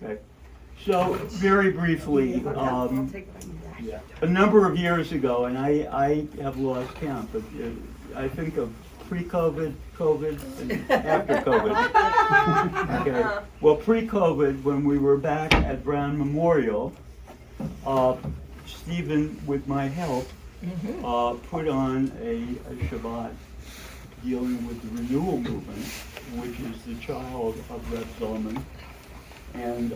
Okay. So, very briefly, a number of years ago, and I have lost count, but I think of pre-COVID, COVID, and after COVID. Okay. Well, pre-COVID, when we were back at Brown Memorial, Stephen, with my help, put on a Shabbat dealing with the renewal movement, which is the child of Reb Zalman. And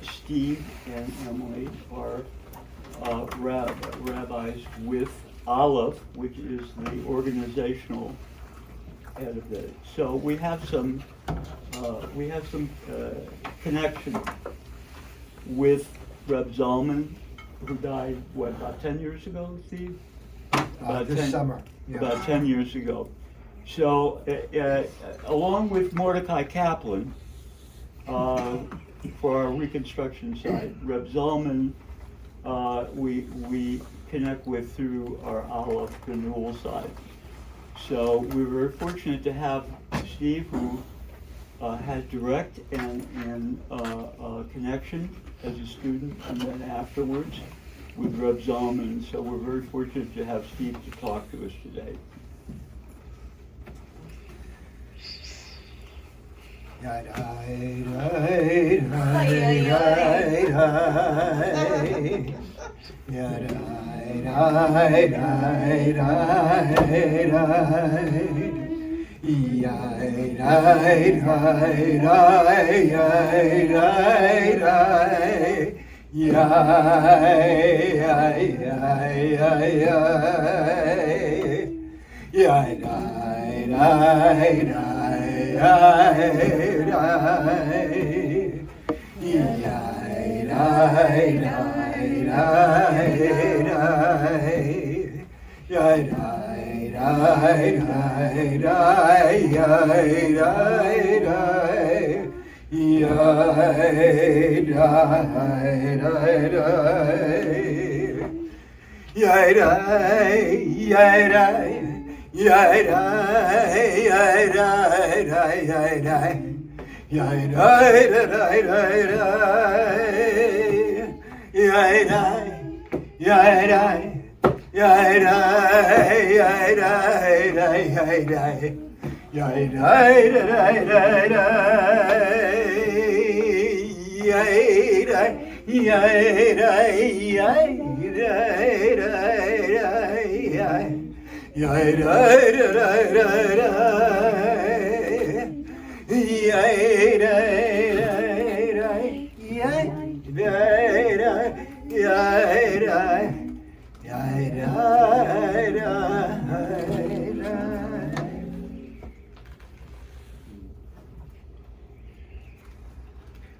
Steve and Emily are rabbis with Aleph, which is the organizational head of it. So we have some connection with Reb Zalman, who died, what, about 10 years ago, Steve? This summer. Yeah. About 10 years ago. So, along with Mordecai Kaplan, for our reconstruction side, Reb Zalman, we connect with through our Aleph renewal side. So we were very fortunate to have Steve, who has direct and connection as a student, and then afterwards with Reb Zalman. So we're very fortunate to have Steve to talk to us today.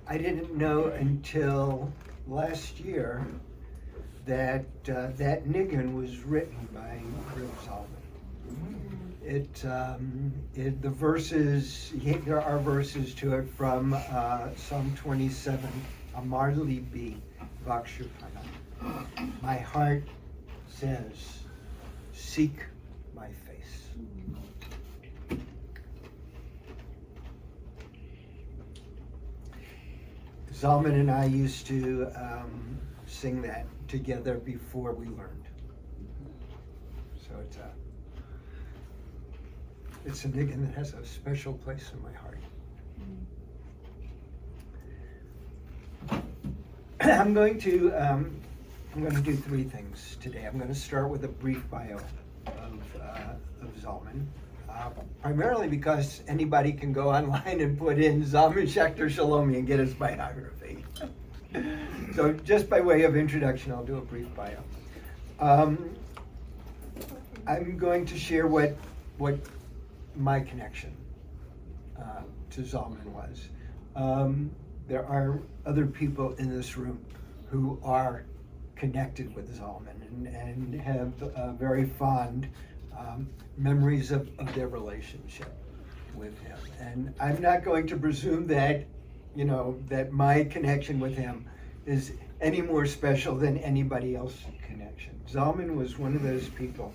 I didn't know until last year that that niggin was written by Reb Zalman. The verses, there are verses to it from Psalm 27, Amar Libi Vakshupana. My heart says, seek my face. Zalman and I used to sing that together before we learned. So it's a niggin that has a special place in my heart. I'm going to do three things today. I'm going to start with a brief bio of Zalman. Primarily because anybody can go online and put in Zalman Schechter Shalomi and get his biography. So just by way of introduction, I'll do a brief bio. I'm going to share what my connection to Zalman was. There are other people in this room who are connected with Zalman and have very fond memories of their relationship with him. And I'm not going to presume that, that my connection with him is any more special than anybody else's connection. Zalman was one of those people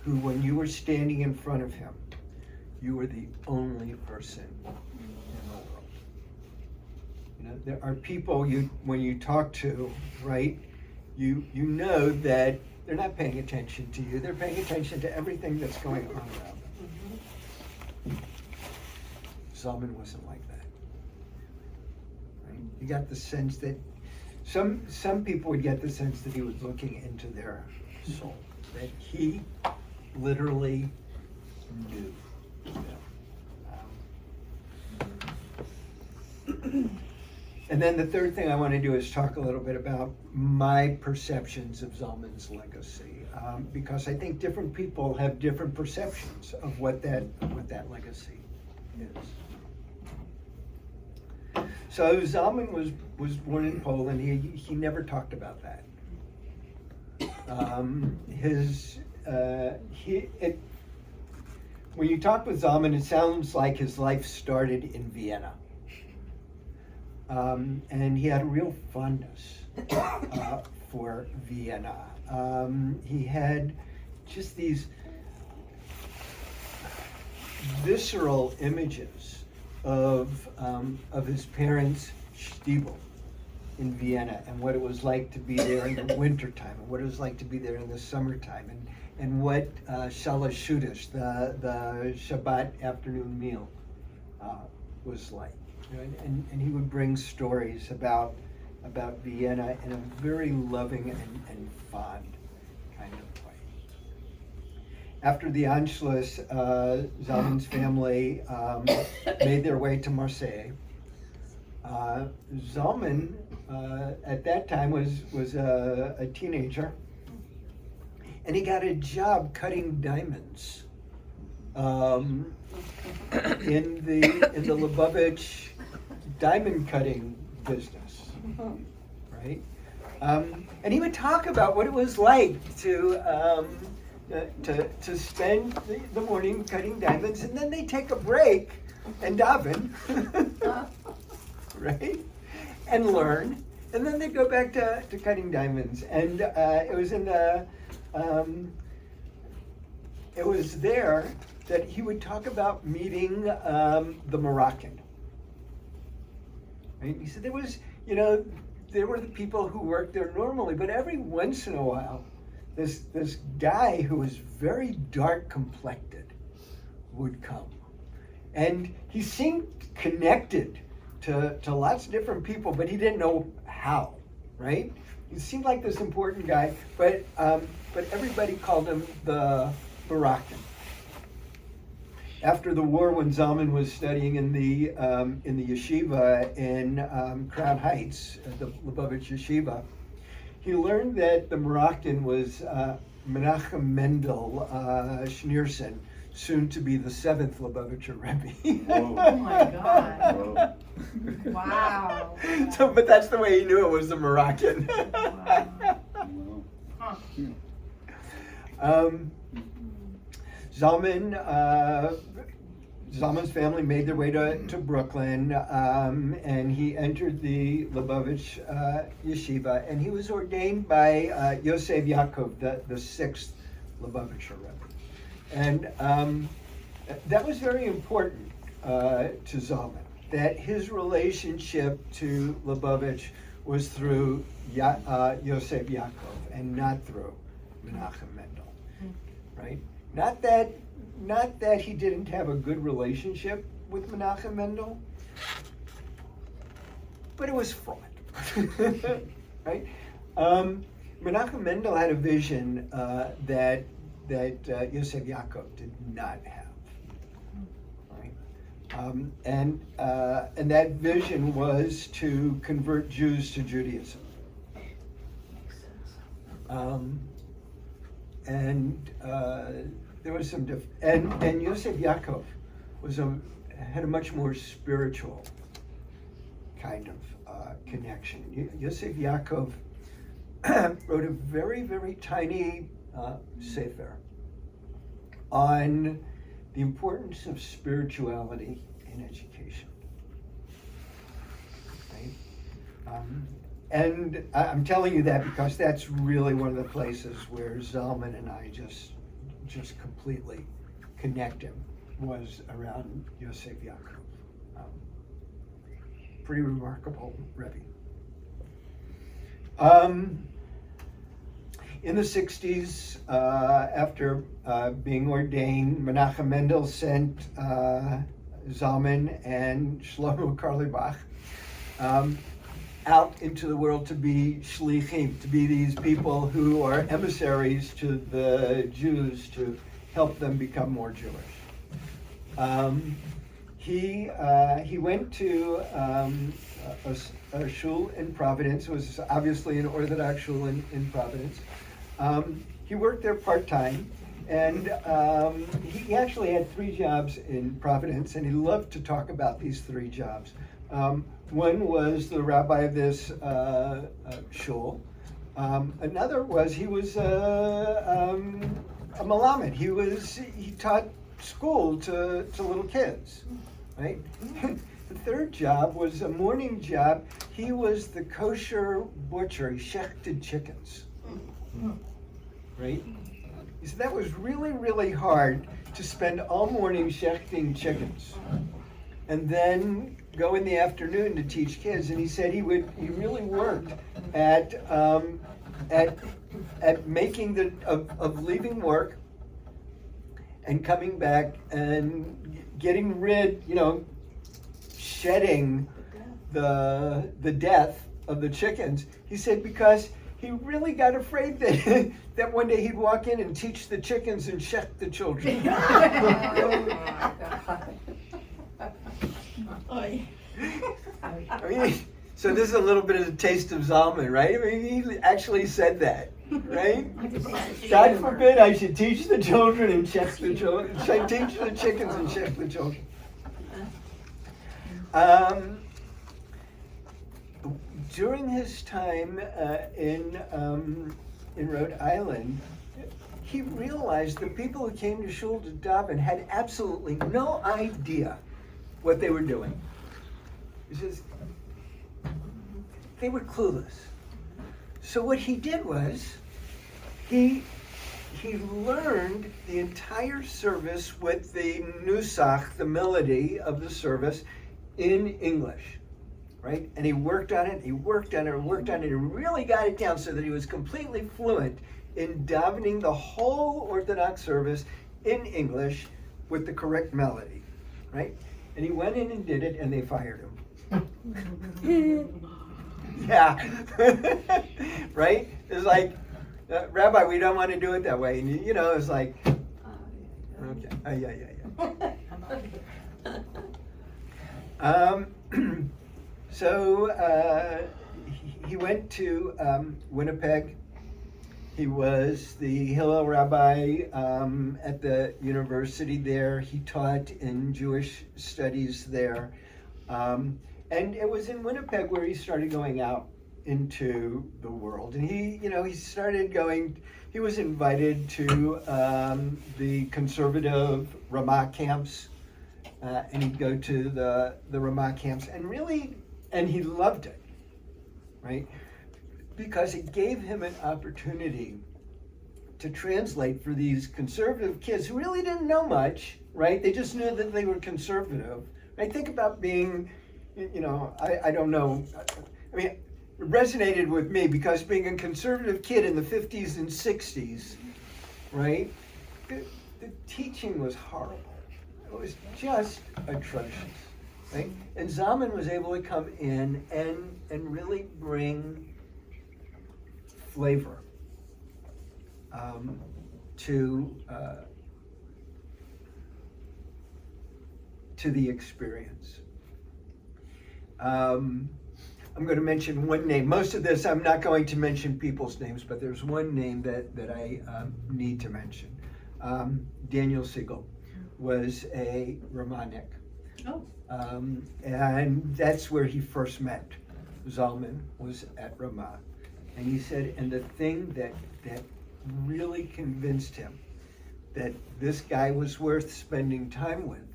who, when you were standing in front of him, you were the only person in the world. there are people when you talk to, right, you know that they're not paying attention to you, they're paying attention to everything that's going on around them. Zalman wasn't like that. Right? You got the sense that some people would get the sense that he was looking into their soul, that he literally knew them. And then the third thing I want to do is talk a little bit about my perceptions of Zalman's legacy, because I think different people have different perceptions of what that legacy is. So Zalman was born in Poland. He never talked about that. When you talk with Zalman, it sounds like his life started in Vienna. And he had a real fondness for Vienna. He had just these visceral images of his parents' Stiebel in Vienna, and what it was like to be there in the wintertime, and what it was like to be there in the summertime, and what Shalashudish, the Shabbat afternoon meal, was like. And he would bring stories about Vienna in a very loving and fond kind of way. After the Anschluss, Zalman's family made their way to Marseille. Zalman, at that time, was a teenager, and he got a job cutting diamonds in the Lubavitch diamond cutting business, right? And he would talk about what it was like to spend the morning cutting diamonds, and then they take a break and daven, right? And learn, and then they go back to cutting diamonds. And it was there that he would talk about meeting the Moroccan. Right? He said there were the people who worked there normally, but every once in a while, this guy who was very dark complected would come, and he seemed connected to lots of different people, but he didn't know how. Right? He seemed like this important guy, but everybody called him the Moroccan. After the war, when Zalman was studying in the yeshiva in Crown Heights, the Lubavitch yeshiva, he learned that the Moroccan was Menachem Mendel Schneerson, soon to be the 7th Lubavitcher Rebbe. Oh my God! Wow. So, but that's the way he knew it was the Moroccan. Wow. Huh. Zalman's family made their way to Brooklyn, and he entered the Lubavitch yeshiva, and he was ordained by Yosef Yaakov, the 6th Lubavitcher Rebbe. And that was very important to Zalman, that his relationship to Lubavitch was through Yosef Yaakov and not through Menachem Mendel, right? Not that he didn't have a good relationship with Menachem Mendel, but it was fraught, right? Menachem Mendel had a vision that Yosef Yaakov did not have, right? And that vision was to convert Jews to Judaism. There was some and Yosef Yaakov had a much more spiritual kind of connection. Yosef Yaakov wrote a very, very tiny sefer on the importance of spirituality in education. Right? And I'm telling you that because that's really one of the places where Zalman and I just completely connected, was around Yosef Yaakov. pretty remarkable Rebbe. In the 60s, after being ordained, Menachem Mendel sent Zalman and Shlomo Karlibach out into the world to be shlichim, to be these people who are emissaries to the Jews to help them become more Jewish. He went to a shul in Providence. It was obviously an Orthodox shul in Providence. He worked there part-time, and he actually had 3 jobs in Providence, and he loved to talk about these 3 jobs. One was the rabbi of this shul. Another was he was a malamed. He taught school to little kids, right? The 3rd job was a morning job. He was the kosher butcher. He shechted chickens, right? He said that was really, really hard to spend all morning shechting chickens and then go in the afternoon to teach kids. And he said he really worked at making of leaving work and coming back and getting rid, shedding the death of the chickens. He said because he really got afraid that that one day he'd walk in and teach the chickens and shech the children. I mean, so this is a little bit of a taste of Zalman, right? I mean, he actually said that, right? God forbid I should teach the children and shech the children. Should teach the chickens and shech the children. During his time in Rhode Island, he realized the people who came to shul to daven had absolutely no idea what they were doing. He says they were clueless. So what he did was he learned the entire service with the nusach, the melody of the service, in English, right? And he worked on it, and really got it down so that he was completely fluent in davening the whole Orthodox service in English with the correct melody, right? And he went in and did it, and they fired him. Yeah, right? It's like, Rabbi, we don't want to do it that way. And it's like, okay, So he went to Winnipeg. He was the Hillel rabbi at the university there. He taught in Jewish studies there. And it was in Winnipeg where he started going out into the world. And he started going, he was invited to the conservative Ramah camps. And he'd go to the Ramah camps and he loved it, right? Because it gave him an opportunity to translate for these conservative kids who really didn't know much, right? They just knew that they were conservative. I think about being, I don't know. I mean, it resonated with me because being a conservative kid in the 50s and 60s, right? The teaching was horrible. It was just atrocious, right? And Zalman was able to come in and really bring flavor to the experience. I'm going to mention one name. Most of this, I'm not going to mention people's names, but there's one name that I need to mention. Daniel Siegel was a Ramanik. Oh. And that's where he first met Zalman, was at Ramah. And he said, and the thing that really convinced him that this guy was worth spending time with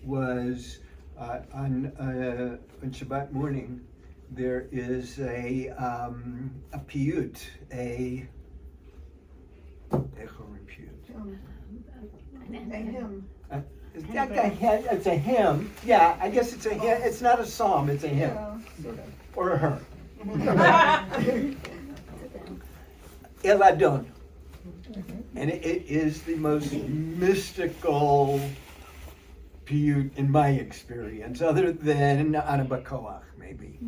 was on Shabbat morning, there is a piyut, a hymn. It's a hymn. Yeah, I guess it's a hymn. It's not a psalm, it's a hymn. Or a her. El Adon. And it is the most mystical piyut in my experience, other than Ana Bakoach, maybe.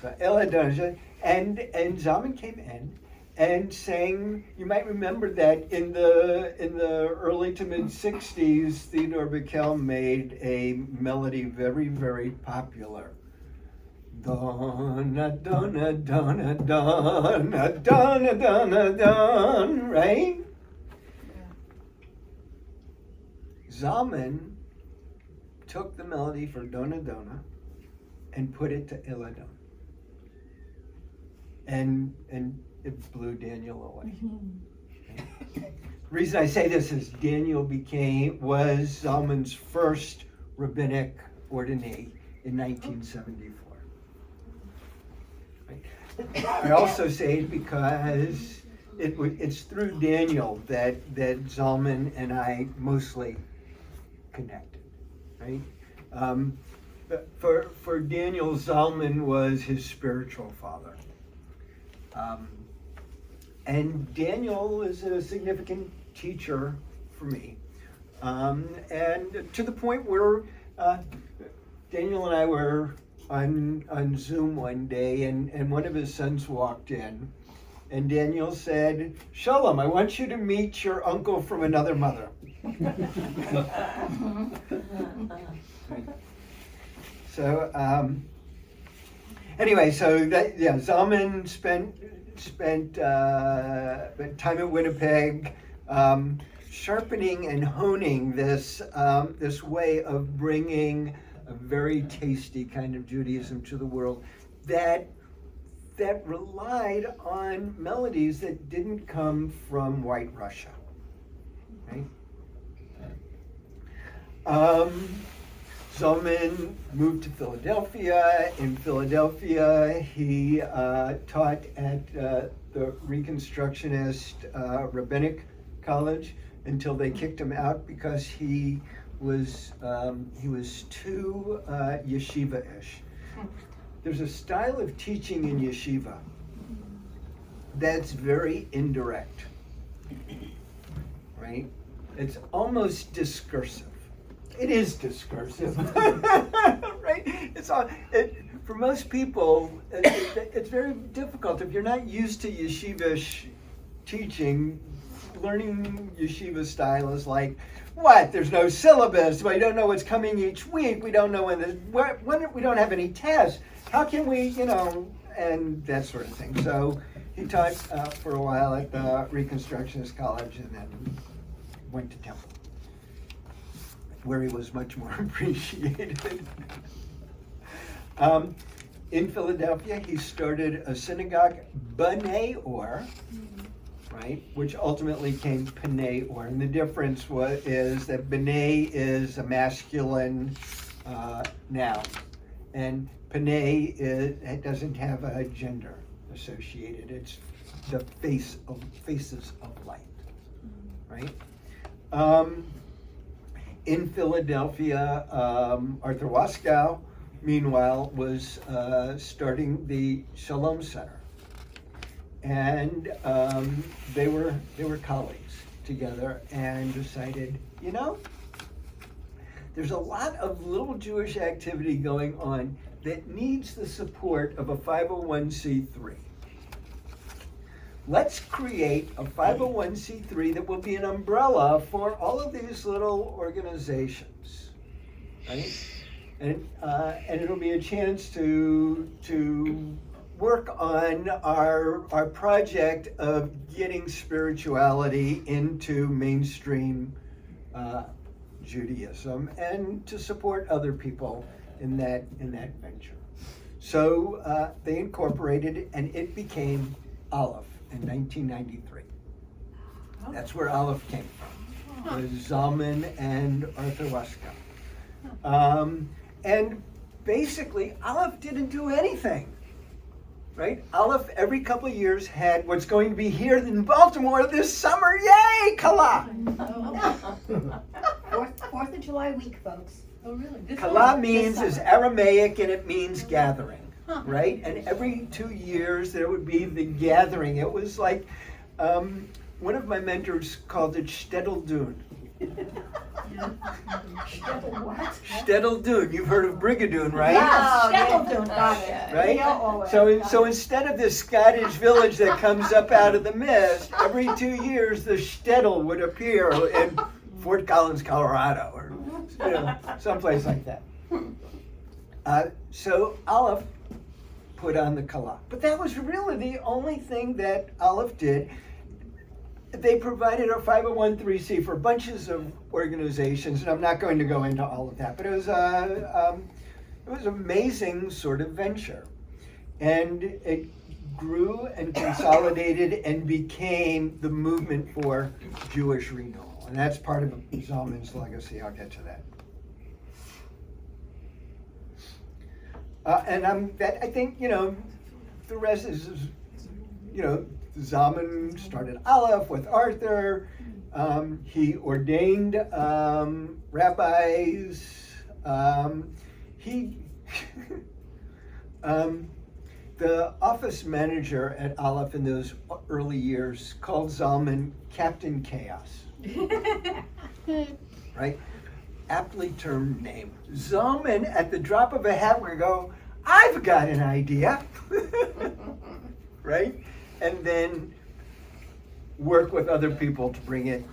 So El Adon. And Zalman came in and sang. You might remember that in the early to mid '60s, Theodore Bickel made a melody very, very popular. Donna, donna, donna, donna, donna, donna, donna, right? Zalman took the melody for Donna Donna and put it to El Adon. And it blew Daniel away. The reason I say this is Daniel was Zalman's first rabbinic ordinee in 1974. Right? I also say it because it's through Daniel that Zalman and I mostly connected, right? For Daniel, Zalman was his spiritual father. And Daniel is a significant teacher for me. And to the point where Daniel and I were on Zoom one day, and one of his sons walked in, and Daniel said, "Shalom, I want you to meet your uncle from another mother." So anyway, Zalman spent time at Winnipeg, sharpening and honing this way of bringing a very tasty kind of Judaism to the world that relied on melodies that didn't come from White Russia, right? Zalman moved to Philadelphia. In Philadelphia, he taught at the Reconstructionist Rabbinic College until they kicked him out because he was too yeshiva-ish. There's a style of teaching in yeshiva that's very indirect, right? It's almost discursive. It is discursive, right? For most people, it's very difficult. If you're not used to yeshivish teaching, learning yeshiva style is like, what? There's no syllabus. We don't know what's coming each week. We don't know when we don't have any tests. How can we, and that sort of thing. So he taught for a while at the Reconstructionist College and then went to Temple, where he was much more appreciated. In Philadelphia, he started a synagogue, B'nai Or, right, which ultimately came Pnei Or. And the difference is that B'nai is a masculine noun, and Pnei it doesn't have a gender associated. It's the faces of light, right? In Philadelphia, Arthur Waskow, meanwhile, was starting the Shalom Center, and they were colleagues together, and decided, there's a lot of little Jewish activity going on that needs the support of a 501c3. Let's create a 501c3 that will be an umbrella for all of these little organizations, right? And it'll be a chance to work on our project of getting spirituality into mainstream Judaism, and to support other people in that venture. So they incorporated it, and it became Aleph in 1993. That's where Aleph came from, was Zalman and Arthur Waskow. And basically, Aleph didn't do anything, right? Aleph every couple of years had what's going to be here in Baltimore this summer. Yay, Kala! 4th of July week, folks. Oh, really? This Kala one? means This is summer. Aramaic and it means gathering, Huh. right? And every 2 years there would be the gathering. It was like, one of my mentors called it Shtetl Dun. What? Shtetl Dun, you've heard of Brigadoon, right? Yeah, Oh, Shackleton, yeah. got it. Right? Yeah, oh, So instead of this Scottish village that comes up out of the mist, every 2 years the shtetl would appear in Fort Collins, Colorado, or someplace like that. So Aleph put on the Kala, but that was really the only thing that Aleph did. They provided a 501(c)(3) for bunches of organizations, and I'm not going to go into all of that, but it was an amazing sort of venture. And it grew and consolidated and became the movement for Jewish renewal. And that's part of Zalman's legacy. I'll get to that. And I think, the rest is, Zalman started Aleph with Arthur. He ordained rabbis. The office manager at Aleph in those early years called Zalman Captain Chaos. Right? Aptly termed name. Zalman, at the drop of a hat, would go, I've got an idea. Right? And then work with other people to bring it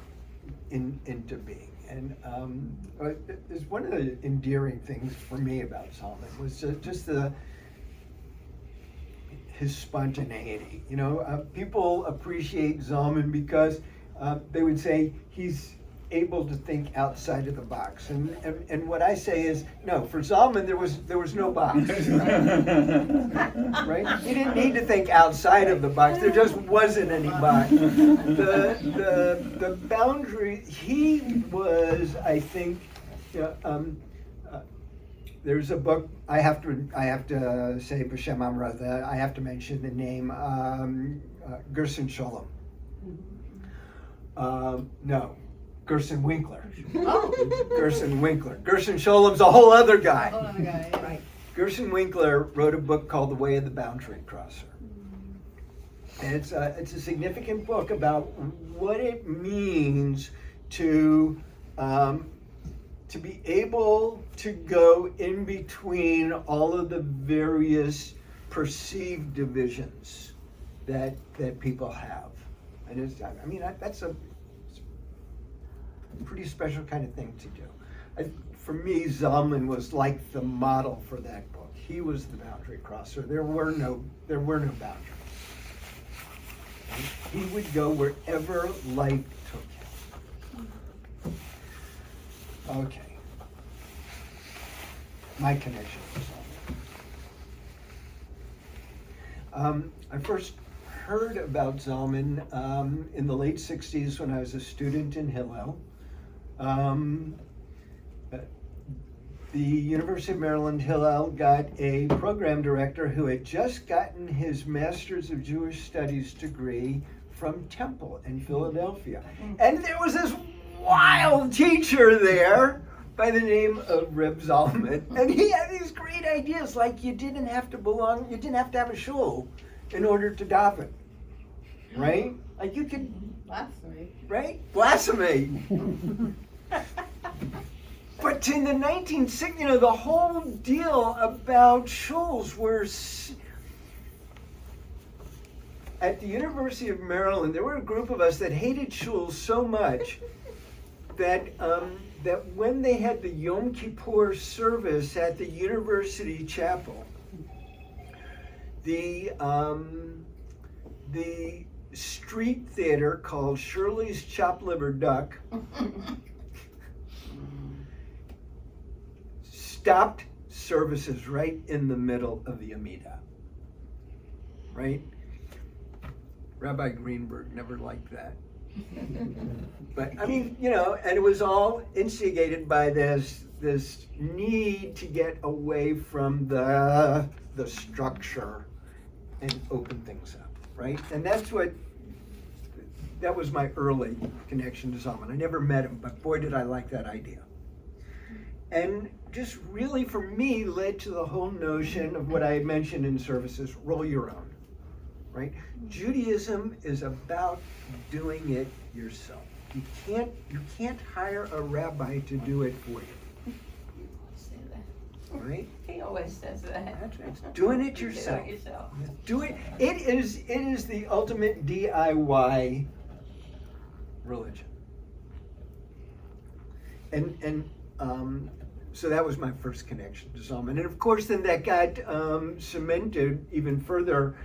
into being. And it's one of the endearing things for me about Zalman was just his spontaneity. People appreciate Zalman because they would say he's able to think outside of the box. And what I say is, no, for Zalman there was no box. Right? He didn't need to think outside of the box. There just wasn't any box. The boundary, he was, I think, there's a book I have to say B'Shem Amra, I have to mention the name Gerson Sholem. No, Gerson Winkler. Oh. Gerson Winkler. Gerson Scholem's a whole other guy. Oh, my God. Right. Gerson Winkler wrote a book called The Way of the Boundary Crosser. And it's a significant book about what it means to be able to go in between all of the various perceived divisions that people have. And that's a pretty special kind of thing to do. For me, Zalman was like the model for that book. He was the boundary crosser. There were no boundaries. He would go wherever life took him. Okay. My connection with Zalman. I first heard about Zalman in the late 60s when I was a student in Hillel. The University of Maryland Hillel got a program director who had just gotten his Master's of Jewish Studies degree from Temple in Philadelphia. And there was this wild teacher there by the name of Reb Zalman. And he had these great ideas, like you didn't have to have a shul in order to daven. Right? Like you could, Blasphemy. right? Blasphemy. But in the 1960s, the whole deal about shuls were at the University of Maryland. There were a group of us that hated shuls so much that when they had the Yom Kippur service at the University Chapel, the street theater called Shirley's Chopped Liver Duck stopped services right in the middle of the Amida. Right? Rabbi Greenberg never liked that. But and it was all instigated by this need to get away from the structure and open things up, right? And that was my early connection to Zalman. I never met him, but boy did I like that idea. and just really for me led to the whole notion of what I had mentioned in services, roll your own, right? Judaism is about doing it yourself. You can't hire a rabbi to do it for you, Say that. right? He always says that. That's right. It's doing it yourself. Do it yourself. Do it. It is the ultimate DIY religion. And so that was my first connection to Zalman. And of course, then that got cemented even further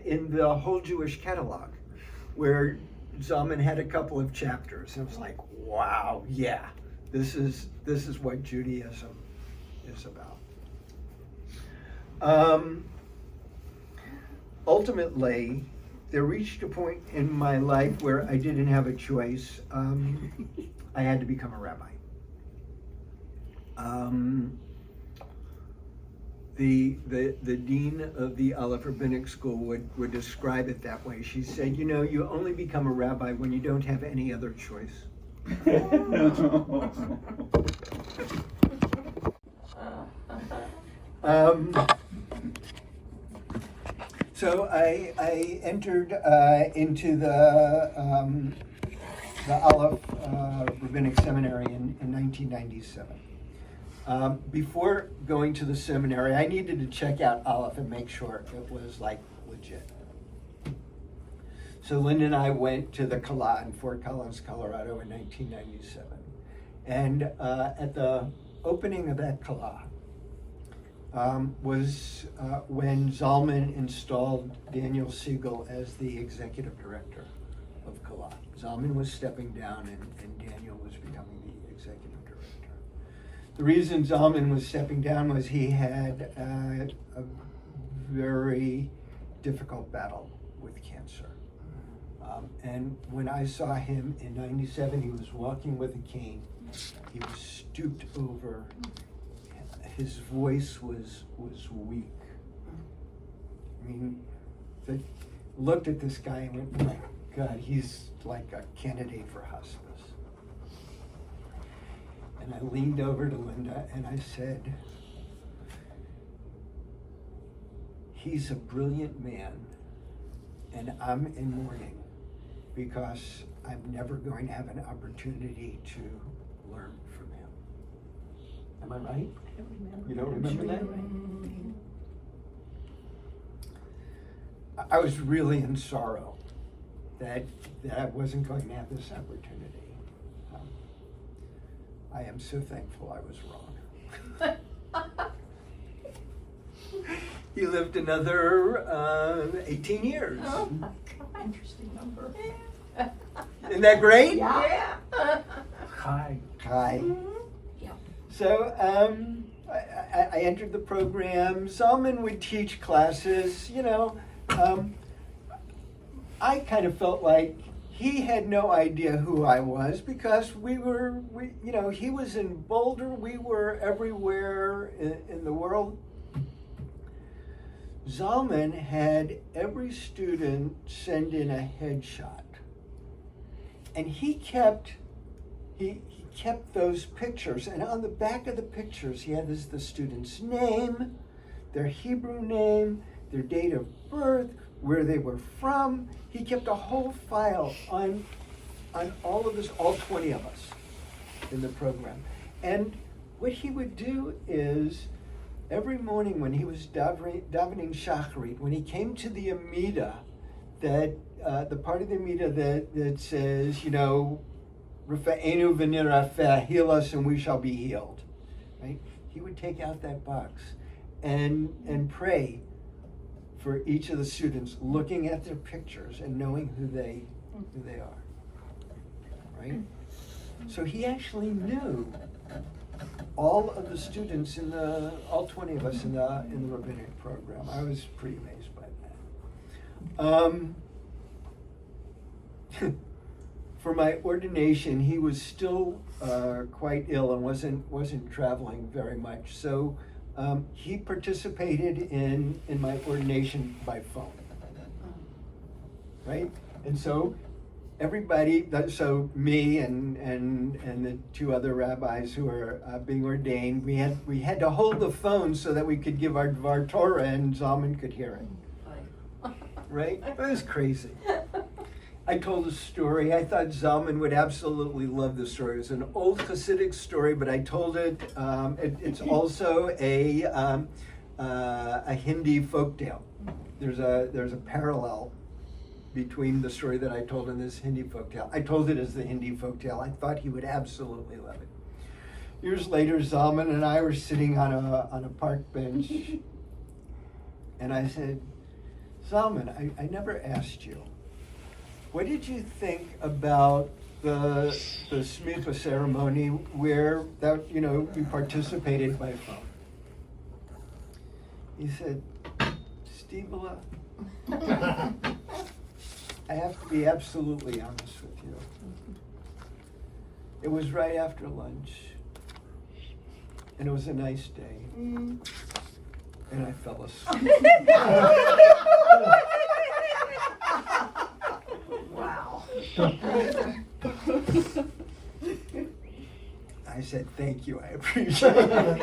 in the whole Jewish catalog, where Zalman had a couple of chapters. And it was like, wow, yeah, this is what Judaism is about. Ultimately, there reached a point in my life where I didn't have a choice. I had to become a rabbi. The dean of the Aleph Rabbinic School would describe it that way. She said, you know, you only become a rabbi when you don't have any other choice. So I entered into the Aleph Rabbinic Seminary in 1997. Before going to the seminary, I needed to check out Aleph and make sure it was like legit. So Linda and I went to the Kala in Fort Collins, Colorado in 1997. And at the opening of that Kala was when Zalman installed Daniel Siegel as the executive director of Kala. Zalman was stepping down and Daniel was becoming the executive director. The reason Zalman was stepping down was he had a very difficult battle with cancer. And when I saw him in 97, he was walking with a cane. He was stooped over. His voice was weak. I mean, I looked at this guy and went, oh my God, he's like a candidate for hospice. And I leaned over to Linda and I said, he's a brilliant man and I'm in mourning because I'm never going to have an opportunity to learn from him. Am I right? I don't remember. You don't remember that? Mm-hmm. I was really in sorrow that I wasn't going to have this opportunity. I am so thankful I was wrong. He lived another 18 years. Oh, my God. Interesting number. Isn't that great? Yeah. Hi. Yeah. So I entered the program. Zalman would teach classes. You know, I kind of felt like he had no idea who I was because he was in Boulder. We were everywhere in the world. Zalman had every student send in a headshot, and he kept those pictures, and on the back of the pictures he had the student's name, their Hebrew name, their date of birth, where they were from. He kept a whole file on all of us, all 20 of us in the program. And what he would do is every morning when he was davening Shacharit, when he came to the Amida, that the part of the Amida that says, you know, Rafa'enu v'nirafeh, heal us and we shall be healed, right? He would take out that box and pray for each of the students, looking at their pictures and knowing who they are, right? So he actually knew all of the students all 20 of us in the rabbinic program. I was pretty amazed by that. For my ordination, he was still quite ill and wasn't traveling very much. So he participated in my ordination by phone, right? And so everybody, so me and the two other rabbis who were being ordained, we had to hold the phone so that we could give our Dvar Torah and Zalman could hear it. Right? It was crazy. I told a story. I thought Zalman would absolutely love the story. It was an old Hasidic story, but I told it. It's also a Hindi folktale. There's a parallel between the story that I told and this Hindi folktale. I told it as the Hindi folktale. I thought he would absolutely love it. Years later, Zalman and I were sitting on a park bench, and I said, Zalman, I never asked you, what did you think about the Smicha ceremony where that you participated by phone? He said, Stevela, I have to be absolutely honest with you. It was right after lunch, and it was a nice day, and I fell asleep. Wow. I said, thank you, I appreciate it.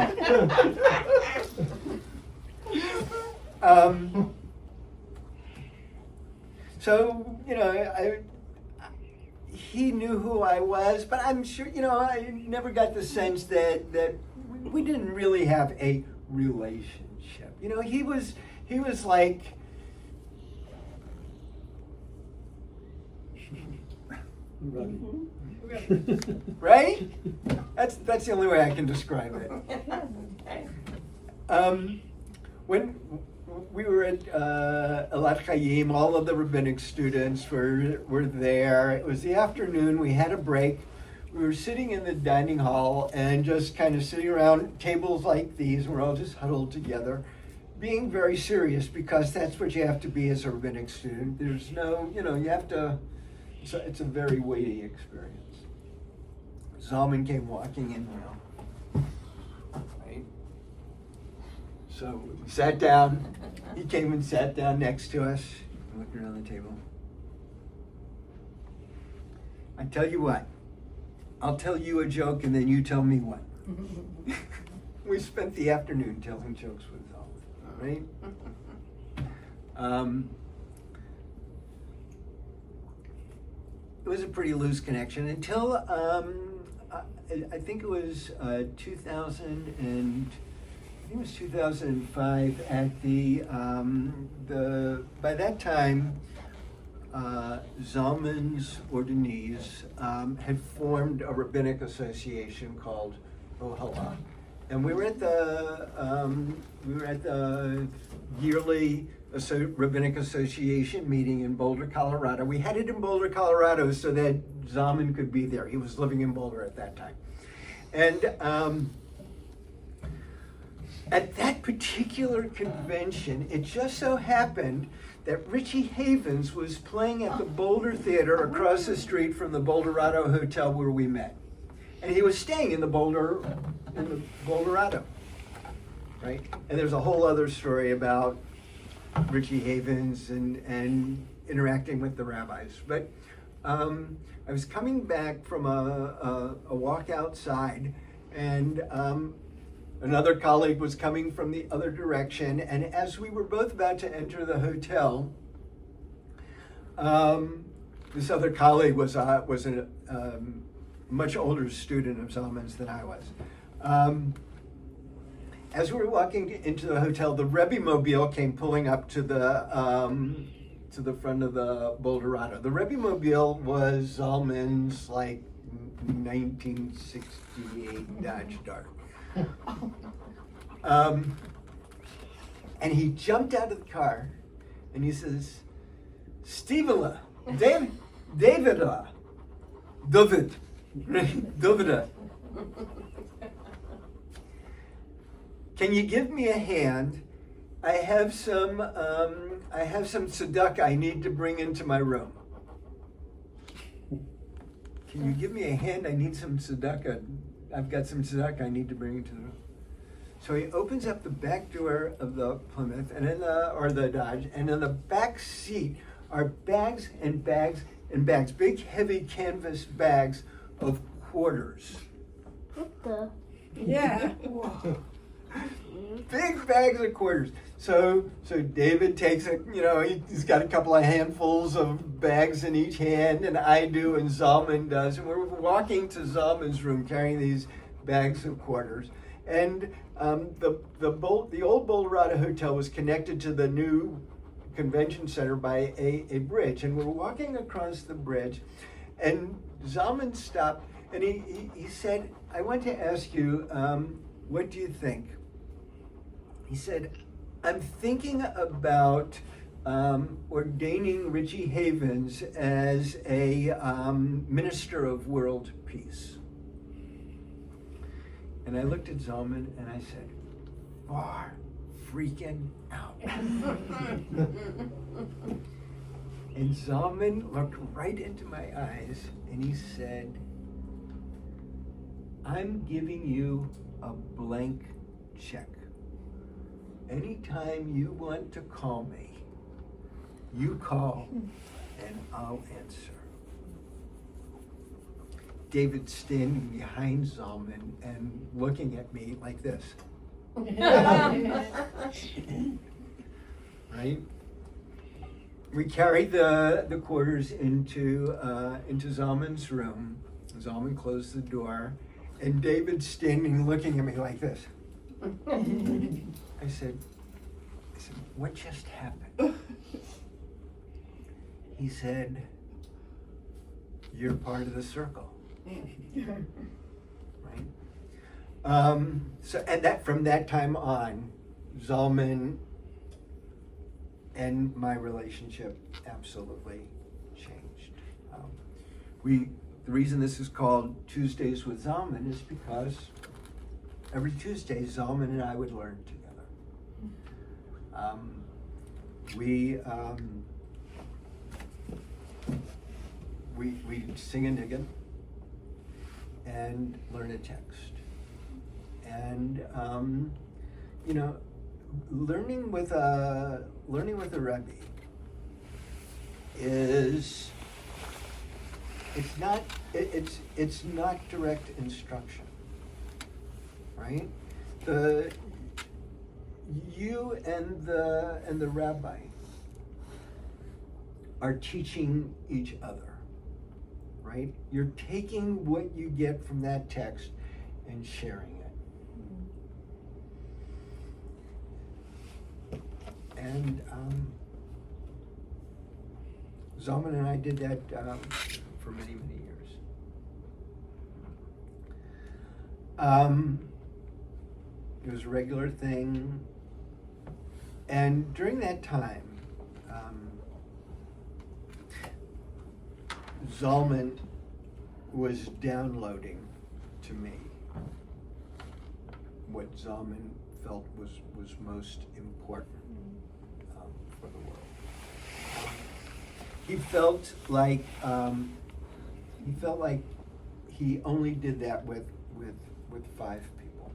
So, he knew who I was, but I'm sure, I never got the sense that we didn't really have a relationship. He was like, right? That's the only way I can describe it. When we were at Elat Chaim, all of the rabbinic students were there. It was the afternoon. We had a break. We were sitting in the dining hall and just kind of sitting around tables like these. We're all just huddled together, being very serious because that's what you have to be as a rabbinic student. There's no, you have to. It's a very weighty experience. Zalman came walking in, right? So we sat down. He came and sat down next to us. I looked around the table. I tell you what, I'll tell you a joke and then you tell me one. We spent the afternoon telling jokes with Zalman, right? It was a pretty loose connection until I think it was 2005 at the by that time Zalman's ordinees had formed a rabbinic association called Kol HaLev, and we were at the yearly Rabbinic Association meeting in Boulder, Colorado. We had it in Boulder, Colorado, so that Zalman could be there. He was living in Boulder at that time. And at that particular convention, it just so happened that Richie Havens was playing at the Boulder Theater across the street from the Boulderado Hotel where we met. And he was staying in the Boulderado, right? And there's a whole other story about Richie Havens and interacting with the rabbis. But I was coming back from a walk outside, and another colleague was coming from the other direction, and as we were both about to enter the hotel, this other colleague was a much older student of Zalman's than I was. As we were walking into the hotel, the Rebbe Mobile came pulling up to the front of the Boulderado. The Rebbe Mobile was Zalman's 1968 Dodge Dart. And he jumped out of the car and he says, Stevela, Davida, Dovida. Can you give me a hand? I have some tzedakah I need to bring into my room. Can you give me a hand? I need some tzedakah. I've got some tzedakah I need to bring into the room. So he opens up the back door of the Plymouth or the Dodge, and in the back seat are bags and bags in bags, big heavy canvas bags of quarters. What the? Yeah. Big bags of quarters. So David takes he's got a couple of handfuls of bags in each hand, and I do, and Zalman does, and we're walking to Zalman's room carrying these bags of quarters. And the old Boulderada Hotel was connected to the new convention center by a bridge, and we're walking across the bridge, and Zalman stopped, and he said, "I want to ask you, what do you think?" He said, "I'm thinking about ordaining Richie Havens as a minister of world peace." And I looked at Zalman and I said, "Far freaking out." And Zalman looked right into my eyes and he said, "I'm giving you a blank check. Anytime you want to call me, you call and I'll answer." David standing behind Zalman and looking at me like this. Right? We carried the quarters into Zalman's room. Zalman closed the door, and David standing looking at me like this. I said, "What just happened?" He said, "You're part of the circle." Right? From that time on, Zalman and my relationship absolutely changed. The reason this is called Tuesdays with Zalman is because every Tuesday, Zalman and I would learn together. We'd sing a niggin and learn a text. And learning with a Rebbe is it's not direct instruction, right? You and the rabbi are teaching each other, right? You're taking what you get from that text and sharing it. And Zalman and I did that for many, many years. It was a regular thing. And during that time, Zalman was downloading to me what Zalman felt was most important for the world. He felt like he only did that with 5 people.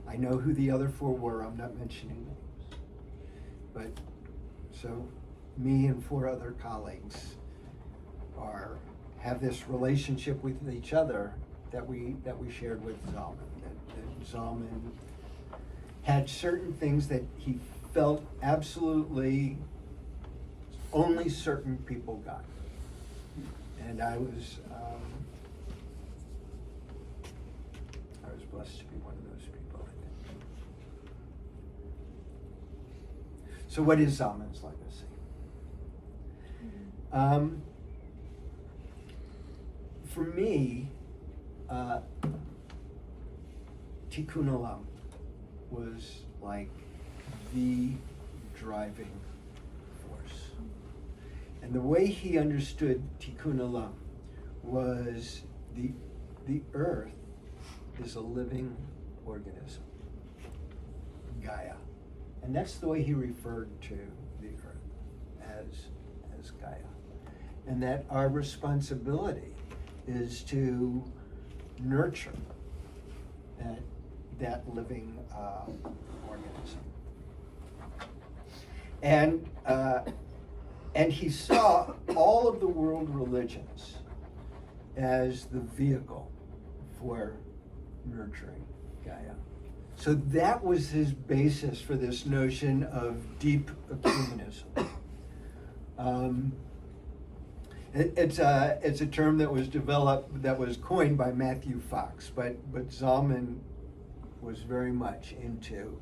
I know who the other 4 were. I'm not mentioning names, but so me and 4 other colleagues have this relationship with each other that we shared with Zalman. That Zalman had certain things that he felt absolutely only certain people got, and I was blessed to be one of those people, I think. So what is Zalman's legacy? For me, Tikkun Olam was like the driving force. And the way he understood Tikkun Olam was the earth is a living organism, Gaia. And that's the way he referred to the earth, as Gaia. And that our responsibility is to nurture that living organism. And And he saw all of the world religions as the vehicle for nurturing Gaia. So that was his basis for this notion of deep ecumenism. It's a term that was coined by Matthew Fox, but Zalman was very much into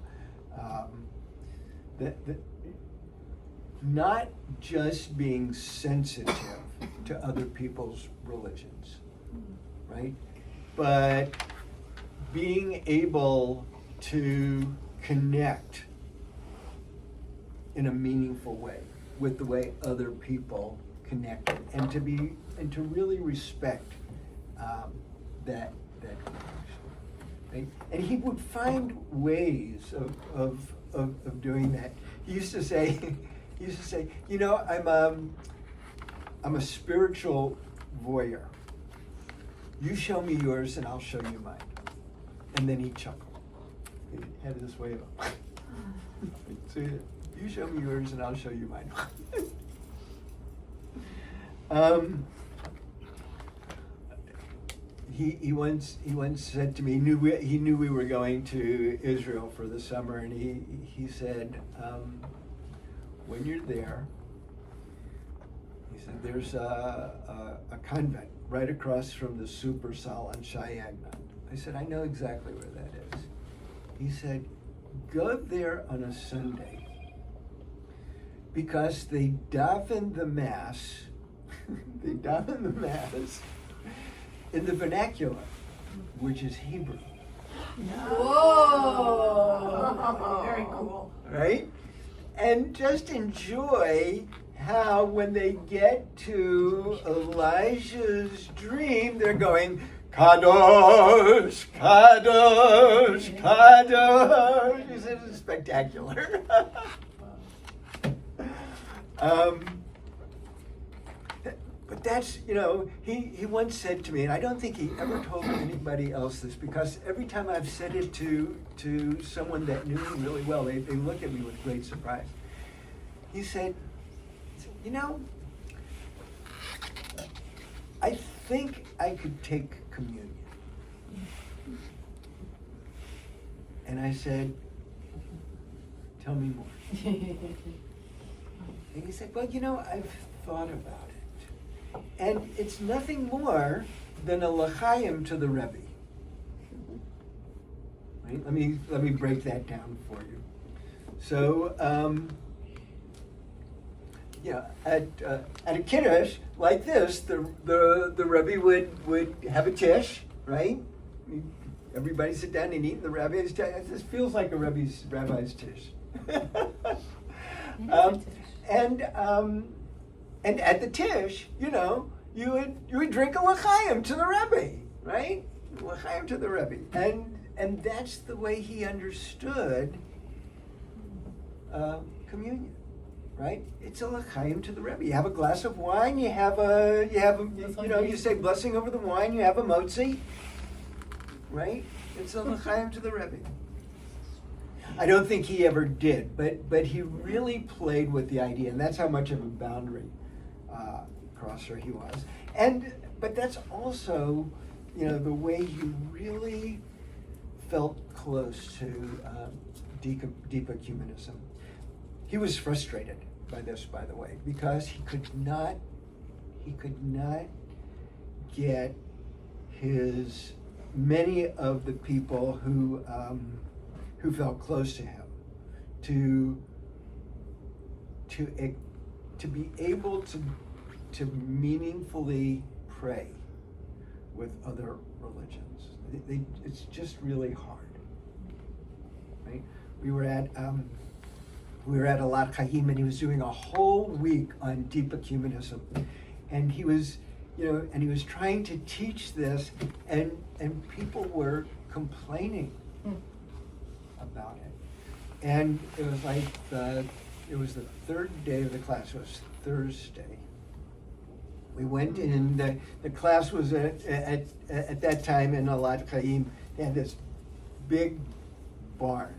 not just being sensitive to other people's religions, right? But being able to connect in a meaningful way with the way other people connect, and to really respect that connection, right? And he would find ways of doing that. He used to say, you know, I'm a spiritual voyeur. You show me yours and I'll show you mine. And then he'd chuckle. He had this way of, so you show me yours and I'll show you mine. He once said to me, he knew we were going to Israel for the summer, and he said, when you're there, he said, there's a convent right across from the Super Sal on Cheyenne. I said, I know exactly where that is. He said, go there on a Sunday because they daven the Mass, in the vernacular, which is Hebrew. Whoa! Very cool. Right? And just enjoy how when they get to Elijah's dream, they're going, Kadosh, Kadosh, Kadosh. This is spectacular. But that's, you know, he once said to me, and I don't think he ever told anybody else this, because every time I've said it to someone that knew him really well, they look at me with great surprise. He said, you know, I think I could take communion. And I said, tell me more. And he said, well, you know, I've thought about it. And it's nothing more than a l'chaim to the Rebbe. Right? Let me break that down for you. So, at a kiddush like this, the Rebbe would have a tish, right? Everybody sit down and eat in the rabbi's tish. This feels like a rabbi's tish. And at the tish, you know, you would drink a l'chaim to the Rebbe, right? L'chaim to the Rebbe, and that's the way he understood communion, right? It's a l'chaim to the Rebbe. You have a glass of wine. You say blessing over the wine. You have a motzi, right? It's a l'chaim to the Rebbe. I don't think he ever did, but he really played with the idea, and that's how much of a boundary crosser he was. But that's also, you know, the way he really felt close to deep ecumenism. He was frustrated by this, by the way, because he could not get many of the people who felt close to him to be able to meaningfully pray with other religions. It's just really hard, right? We were at Alat Chaim, and he was doing a whole week on deep ecumenism, and he was trying to teach this, and people were complaining about it. And it was like it was the third day of the class. It was Thursday. We went in, the class was at that time in Alat Chaim. They had this big barn.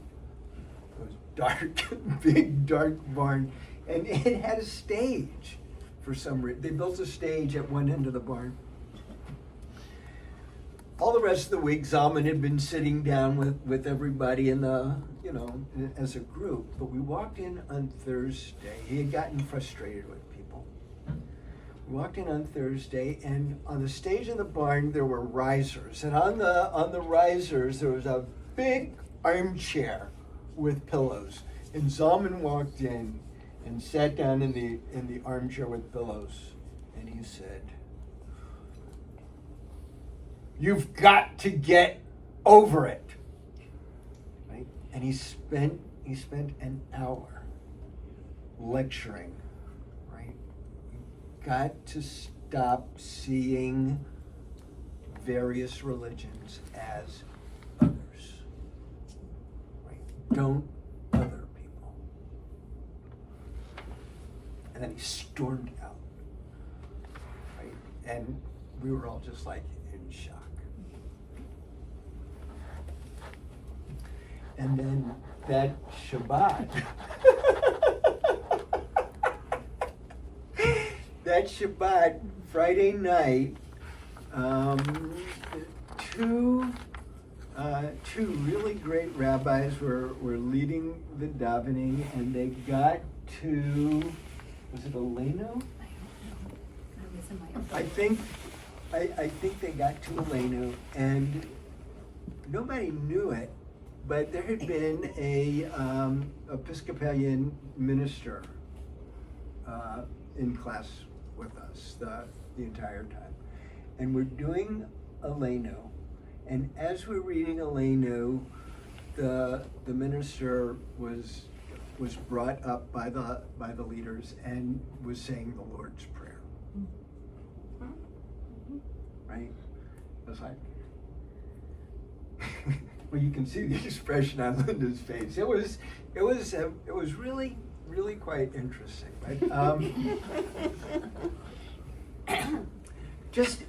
It was dark, big dark barn. And it had a stage for some reason. They built a stage at one end of the barn. All the rest of the week, Zalman had been sitting down with everybody in the, as a group. But we walked in on Thursday. He had gotten frustrated with people. We walked in on Thursday, and on the stage in the barn, there were risers. And on the risers, there was a big armchair with pillows. And Zalman walked in and sat down in the armchair with pillows. And he said, "You've got to get over it." Right? And he spent an hour lecturing, right? You've got to stop seeing various religions as others. Right? Don't other people. And then he stormed out. Right? And we were all just like in shock. And then that Shabbat, Friday night, two really great rabbis were leading the davening, and they got to, was it Eleno? I think they got to Eleno, and nobody knew it, but there had been a Episcopalian minister in class with us the entire time, and we're doing Eleno, and as we're reading Eleno, the minister was brought up by the leaders and was saying the Lord's Prayer. Right? I was like, well, you can see the expression on Linda's face. It was really, really quite interesting. But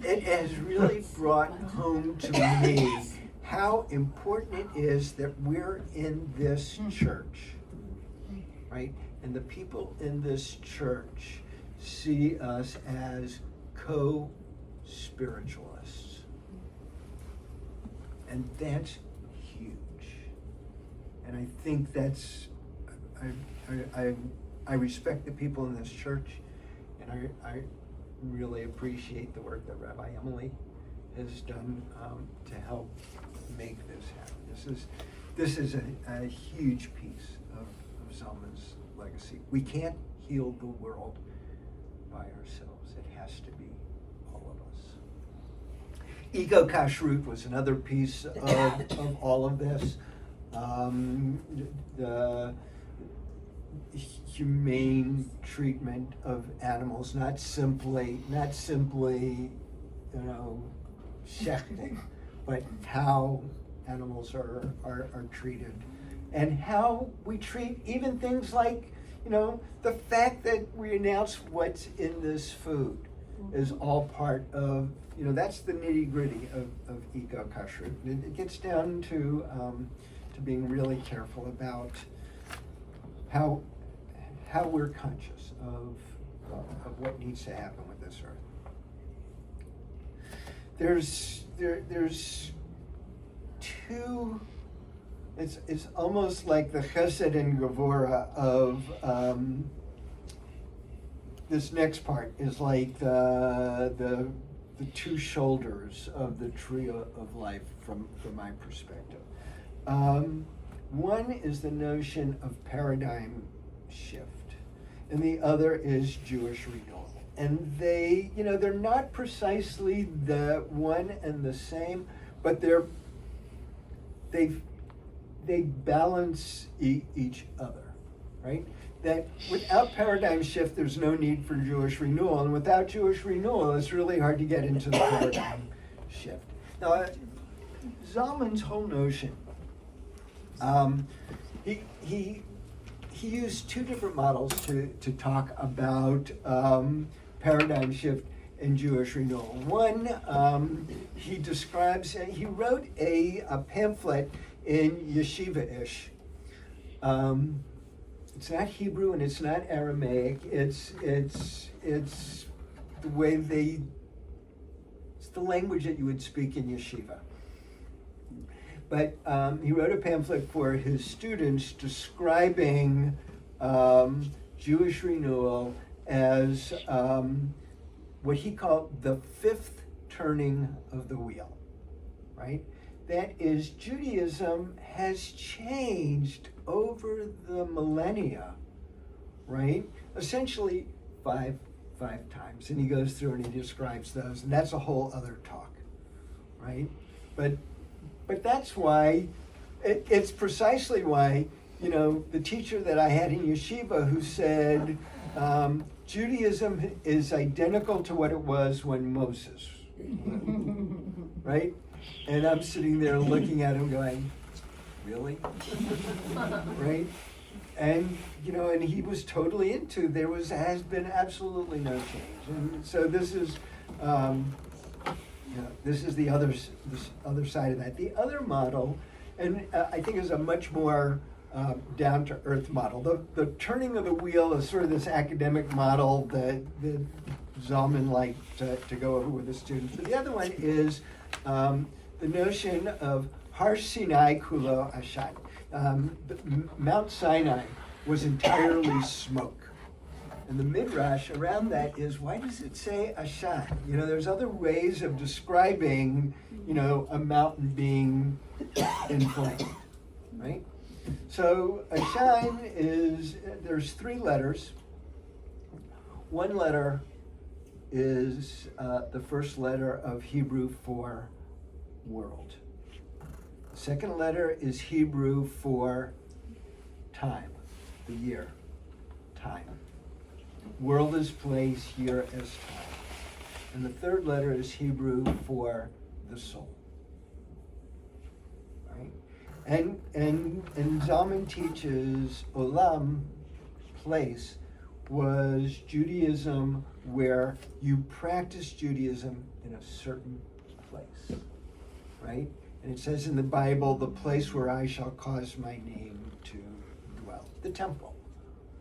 it has really brought home to me how important it is that we're in this church, right? And the people in this church see us as co-spiritualists. And that's huge. And I think that's, I respect the people in this church, and I really appreciate the work that Rabbi Emily has done to help make this happen. This is a huge piece of Zalman's legacy. We can't heal the world by ourselves. It has to be all of us. Eco-kashrut was another piece of all of this. The humane treatment of animals, not simply shechting, but how animals are treated, and how we treat even things like, the fact that we announce what's in this food is all part of, that's the nitty-gritty of eco-kashrut. It gets down to being really careful about how we're conscious of what needs to happen with this earth. There's two. It's almost like the chesed and gevura of this next part is like the two shoulders of the tree of life from my perspective. One is the notion of paradigm shift, and the other is Jewish renewal. And they're not precisely the one and the same, but they balance each other, right? That without paradigm shift, there's no need for Jewish renewal, and without Jewish renewal, it's really hard to get into the paradigm shift. Now, Zalman's whole notion, he used two different models to talk about paradigm shift and Jewish renewal. One, he wrote a pamphlet in Yeshiva-ish It's not Hebrew and it's not Aramaic. It's the way it's the language that you would speak in yeshiva. But he wrote a pamphlet for his students describing Jewish renewal as what he called the fifth turning of the wheel, right? That is, Judaism has changed over the millennia, right? Essentially five times. And he goes through and he describes those, and that's a whole other talk, right? But that's why, it's precisely why, the teacher that I had in yeshiva who said, Judaism is identical to what it was when Moses, right? And I'm sitting there looking at him going, really? Right? And, and he was totally into, has been absolutely no change. And so this is, this is this other side of that. The other model, and I think is a much more down-to-earth model. The turning of the wheel is sort of this academic model that Zalman liked to go over with the students. But the other one is the notion of Har Sinai Kulo Ashan. Mount Sinai was entirely smoke. And the midrash around that is, why does it say Ashan? There's other ways of describing, a mountain being in flames, right? So Ashan there's three letters. One letter is the first letter of Hebrew for world. The second letter is Hebrew for time, the year, time. World is place, year as time. And the third letter is Hebrew for the soul. Right? And Zalman teaches olam, place, was Judaism where you practice Judaism in a certain place. Right? And it says in the Bible, the place where I shall cause my name to dwell, the temple,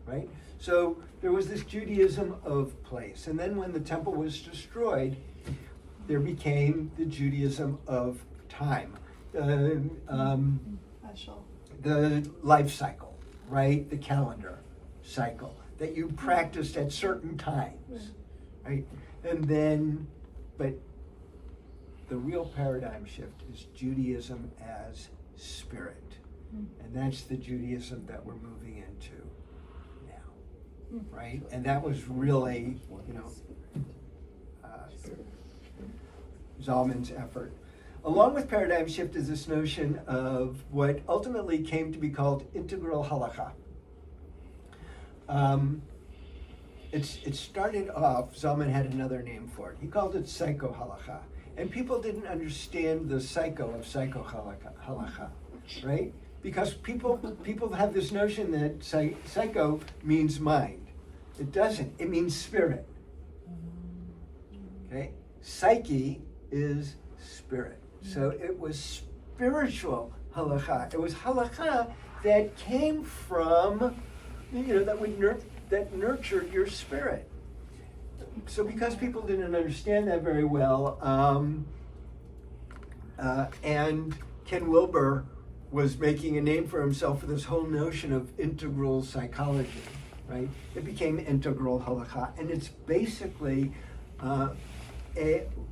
right? So there was this Judaism of place. And then when the temple was destroyed, there became the Judaism of time. The life cycle, right? The calendar cycle that you practiced at certain times, right? And then, but the real paradigm shift is Judaism as spirit. And that's the Judaism that we're moving into now, right? And that was really, Zalman's effort. Along with paradigm shift is this notion of what ultimately came to be called integral halakha. It started off, Zalman had another name for it. He called it psycho halakha. And people didn't understand the psycho of psycho halakha, right? Because people have this notion that psycho means mind. It doesn't. It means spirit. Okay? Psyche is spirit. So it was spiritual halakha. It was halakha that came from, that nurtured your spirit. So because people didn't understand that very well, and Ken Wilber was making a name for himself for this whole notion of integral psychology, right? It became integral halakha, and it's basically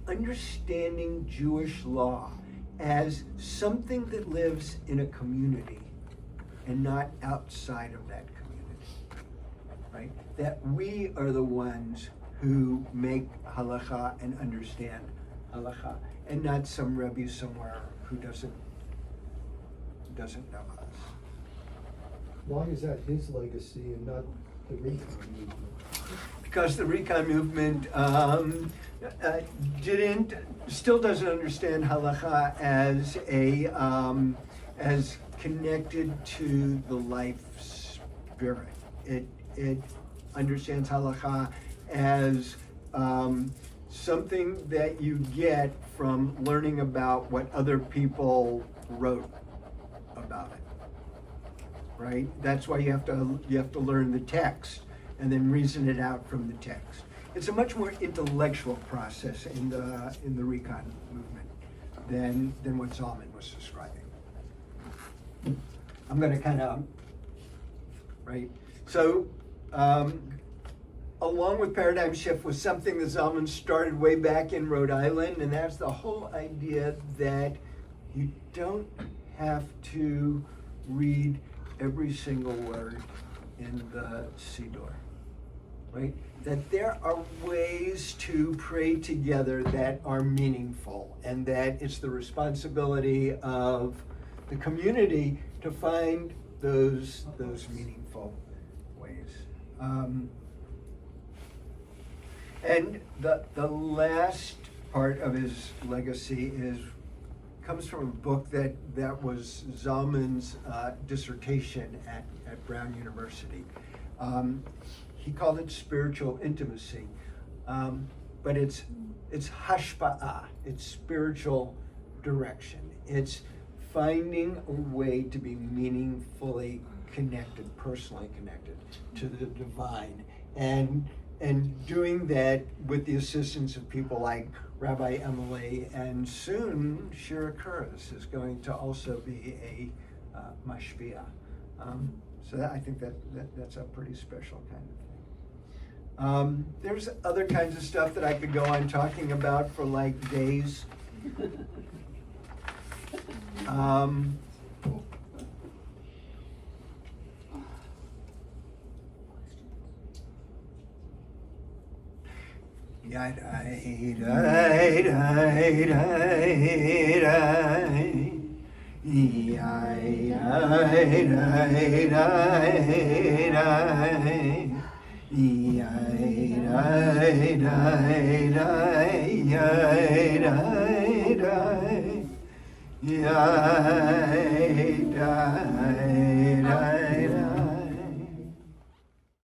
understanding Jewish law as something that lives in a community and not outside of that community, right? That we are the ones who make halakha and understand halakha, and not some Rebbe somewhere who doesn't know us. Why is that his legacy and not the recon movement? Because the recon movement still doesn't understand halakha as as connected to the life spirit. It understands halakha as something that you get from learning about what other people wrote about it. right? That's why you have to learn the text and then reason it out from the text. It's a much more intellectual process in the recon movement than what Zalman was describing. I'm going to kind of, right? So, along with paradigm shift was something that Zalman started way back in Rhode Island, and that's the whole idea that you don't have to read every single word in the Siddur, right? That there are ways to pray together that are meaningful, and that it's the responsibility of the community to find those meaningful ways. And the last part of his legacy comes from a book that was Zalman's dissertation at Brown University. He called it spiritual intimacy, but it's hashpa'ah, it's spiritual direction. It's finding a way to be meaningfully connected, personally connected to the divine, and doing that with the assistance of people like Rabbi Emily, and soon Shira Kuras is going to also be a mashpia. So I think that's a pretty special kind of thing. There's other kinds of stuff that I could go on talking about for like days.